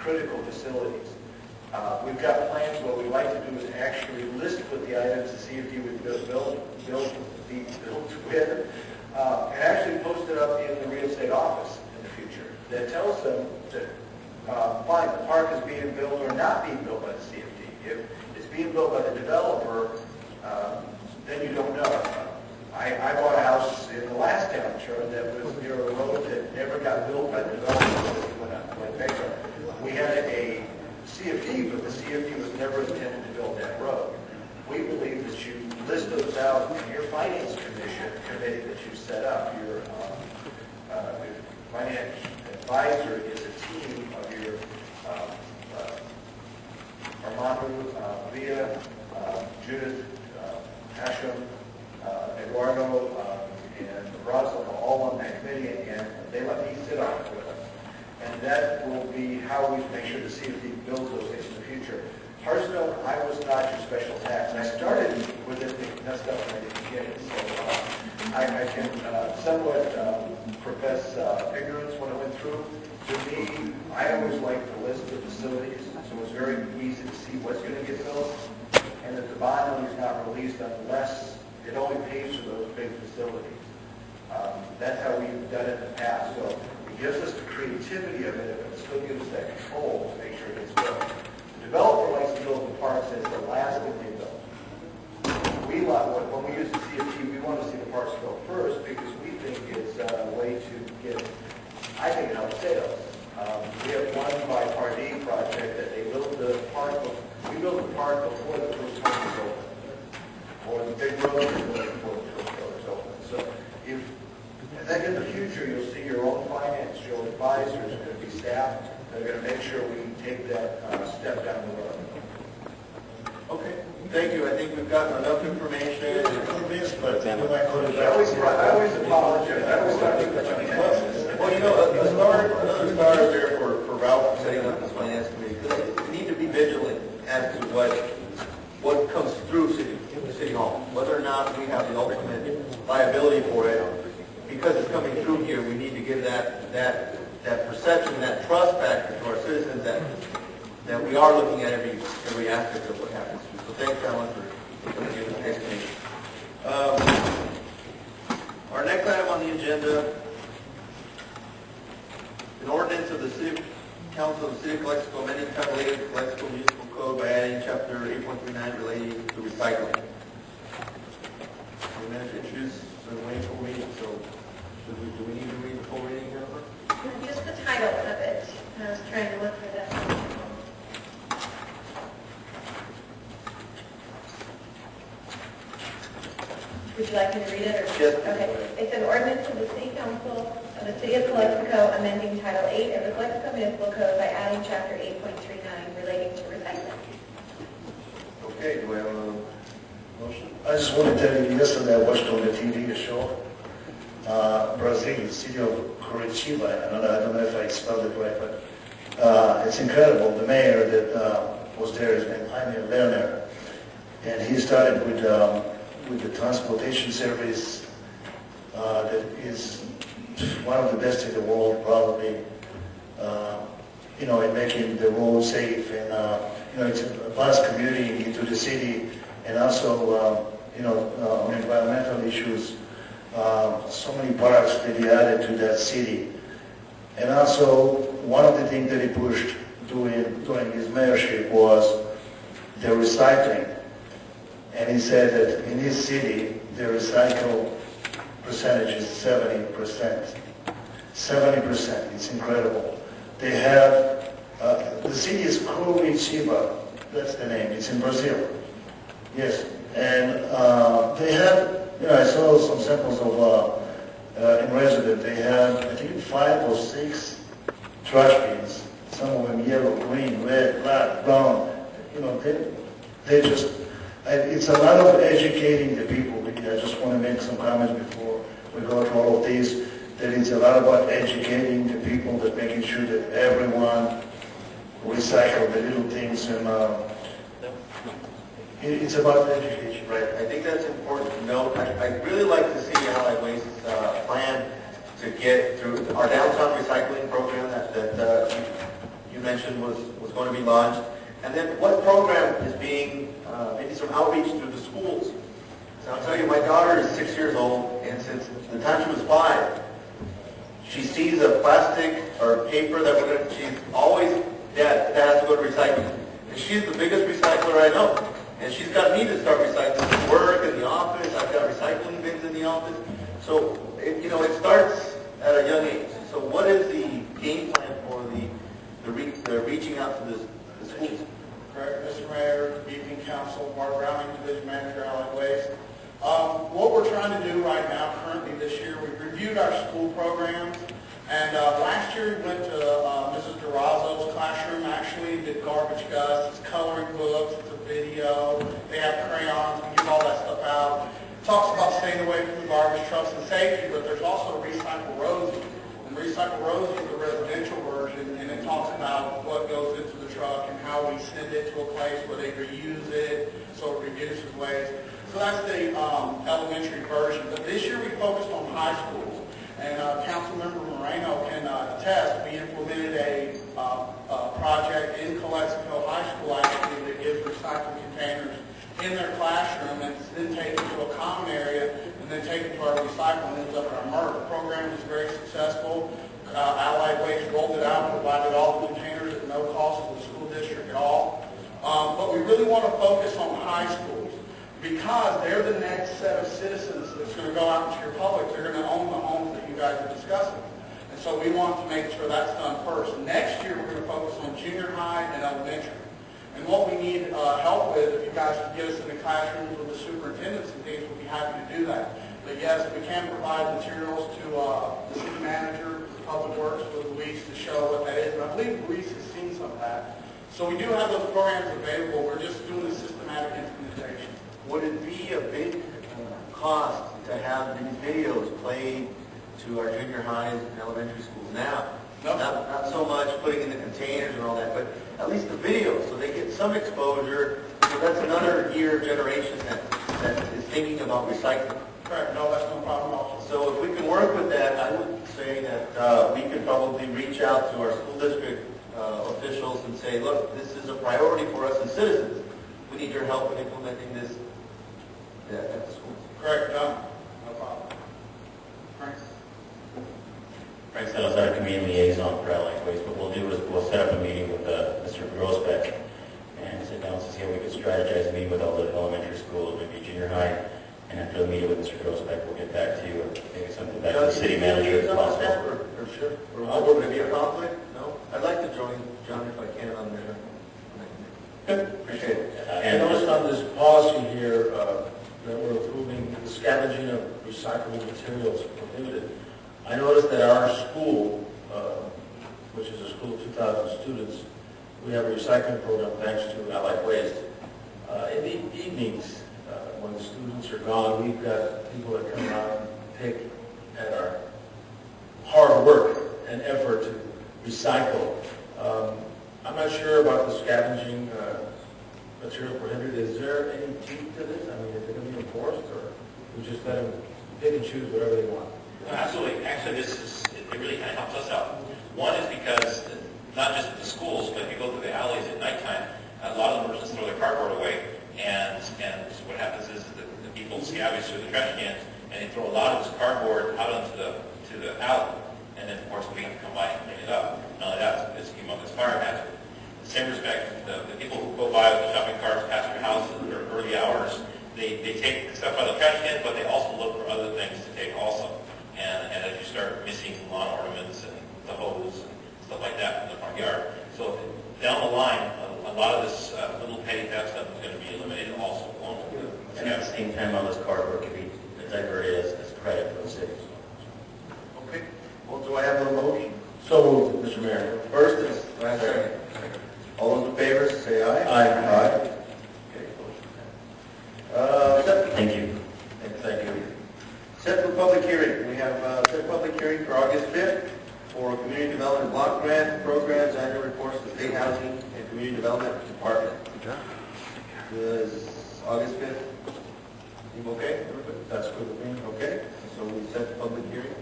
critical facilities. We've got plans. What we'd like to do is actually list with the items the CFD would be built with, and actually post it up in the real estate office in the future that tells them that, fine, the park is being built or not being built by the CFD. If it's being built by the developer, then you don't know. I bought a house in the last town, that was near a road that never got built by the developer when I went bankrupt. We had a CFD, but the CFD was never intended to build that road. We believe that you list those out in your finance committee that you set up. Your finance advisor is a team of your Armando, Via, Judith, Hashem, Eduardo, and Rosalind, all on that committee, and they let me sit on it with them. And that will be how we make sure the CFD builds those things in the future. Hearthstone, I was not your special tax. I started with it being messed up when I didn't get it. So I can somewhat profess ignorance when I went through. To me, I always like to list the facilities, so it's very easy to see what's going to get built, and that the bond money is not released unless it only pays for those big facilities. That's how we've done it in the past. So it gives us the creativity of it, but it still gives us that control to make sure it gets built. The developer likes to build the parks as the last thing they build. When we use the CFT, we want to see the parks go first because we think it's a way to get, I think it helps sales. We have one by Pardee project that they built the park, we built the park before the first one was open. Or the big road before the first road is open. So if, I think in the future you'll see your own finance, your advisors are going to be staff. They're going to make sure we take that step down the road. Okay, thank you. I think we've gotten enough information. But I always apologize. I always start with the well, you know, another star there for Ralph setting up this finance committee. Because we need to be vigilant as to what comes through City Hall, whether or not we have the ultimate liability for it. Because it's coming through here, we need to give that perception, that trust factor to our citizens that we are looking at every aspect of what happens. So thanks, Alan, for giving the explanation. Our next item on the agenda, an ordinance of the City Council of the City of Calexico amending Title 8 of the Calexico Municipal Code by adding Chapter 8.39 relating to recycling. We're going to introduce the full reading, so do we need to read the full reading, Jennifer? Just the title of it. I was trying to look for that. Would you like me to read it? Or? Yes. Okay. It's an ordinance of the City Council of the City of Calexico amending Title 8 of the Calexico Municipal Code by adding Chapter 8.39 relating to recycling. Okay, do we have a motion? I just want to tell you, yesterday I watched on the TV a show, Brazil, the city of Curitiba. I don't know if I spelled it right, but it's incredible. The mayor that was there is named Jaime Lerner, and he started with the transportation service that is one of the best in the world, probably. In making the road safe, and it's a vast community into the city, and also on environmental issues. So many parks that he added to that city, and also one of the things that he pushed during his mayorship was the recycling. And he said that in his city, the recycle percentage is 70%. 70%, it's incredible. They have, the city is Curitiba, that's the name, it's in Brazil. Yes, and they have, I saw some samples of, in resident, they have, I think 5 or 6 trash bins, some of them yellow, green, red, black, brown, they just, it's a lot of educating the people. I just want to make some comments before we go through all of these, that it's a lot about educating the people, that making sure that everyone recycle the little things, and it's about education. Right, I think that's important to note. I'd really like to see Allied Waste's plan to get through our downtown recycling program that you mentioned was going to be launched. And then what program is being, maybe some outreach through the schools. So I'll tell you, my daughter is 6 years old, and since the time she was 5, she sees a plastic or paper that we're going to, she's always, Dad, that has to go to recycling. And she's the biggest recycler I know. And she's got me to start recycling at work, in the office. I've got recycling bins in the office. So, it starts at a young age. So what is the game plan for the reaching out to the schools? Correct, Mr. Mayor, evening council, Mark Browning, Division Manager, Allied Waste. What we're trying to do right now, currently this year, we've reviewed our school programs, and last year we went to Mrs. DeRozzo's classroom, actually did garbage guts, it's coloring books, it's a video, they have crayons, we give all that stuff out. It talks about staying away from the garbage trucks and safety, but there's also Recycle Rosie. And Recycle Rosie is the residential version, and it talks about what goes into the truck and how we send it to a place where they reuse it, so it reduces waste. So that's the elementary version. But this year we focused on high schools. And Councilmember Moreno can attest, we implemented a project in Calexico High School actually that gives recycling containers in their classroom, and it's then taken to a common area and then taken to our recycling and ends up in our MRF. The program is very successful. Allied Waste rolled it out, provided all the containers at no cost to the school district at all. But we really want to focus on high schools, because they're the next set of citizens that's going to go out into your public. They're going to own the homes that you guys are discussing. And so we want to make sure that's done first. Next year, we're going to focus on junior high and elementary. And what we need help with, if you guys could get us in the classrooms with the superintendents and things, we'll be happy to do that. But yes, we can provide materials to the city manager, Public Works, with Luis to show what that is. And I believe Luis has seen some of that. So we do have those programs available. We're just doing the systematic implementation. Would it be a big cost to have these videos played to our junior highs and elementary schools now? No. Not so much putting in the containers and all that, but at least the videos, so they get some exposure. So that's another year generation that is thinking about recycling. Correct. No, that's no problem at all. So if we can work with that, I would say that we could probably reach out to our school district officials and say, look, this is a priority for us as citizens. We need your help in implementing this at the schools. Correct. Done. No problem. Frank? Frank said I was our community liaison for Allied Waste. What we'll do is we'll set up a meeting with Mr. Grossbeck and sit down and see how we could strategize a meeting with all the elementary schools, maybe junior high. And after the meeting with Mr. Grossbeck, we'll get back to you, or maybe something back to the city manager if possible. Or sure. Or would it be a conflict? No? I'd like to join John if I can on there. Good. Appreciate it. I noticed on this policy here that we're approving the scavenging of recyclable materials prohibited. I noticed that our school, which is a school of 2,000 students, we have a recycling program thanks to Allied Waste. In the evenings, when the students are gone, we've got people that come out and pick at our hard work and effort to recycle. I'm not sure about the scavenging material prohibited. Is there any teeth to this? I mean, is it going to be enforced, or we just let them pick and choose whatever they want? Absolutely. Actually, it really kind of helps us out. One is because not just at the schools, but if you go through the alleys at nighttime, a lot of them just throw their cardboard away, and what happens is that the people scavenge through the trash cans, and they throw a lot of this cardboard out into the alley, and then of course we have to come by and clean it up. Not only that, it's a humongous fire hazard. In the same respect, the people who go by with the shopping carts past your house in the early hours, they take stuff out of the trash can, but they also look for other things to take also. And as you start missing lawn ornaments and the hose and stuff like that from the front yard. So down the line, a lot of this little petty theft stuff is going to be eliminated also. And at the same time, all this cardboard can be diverted as credit for the city. Okay. Well, do I have a motion? So moved, Mr. Mayor. First is, do I have a second? All those in favor, say aye. Aye. Okay. Thank you. Thank you. Set for public hearing. We have set public hearing for August 5th for Community Development Block Grant Programs Annual Reports to State Housing and Community Development Department. Is August 5th? You okay? Everybody? That's good with me. Okay. So we set the public hearing.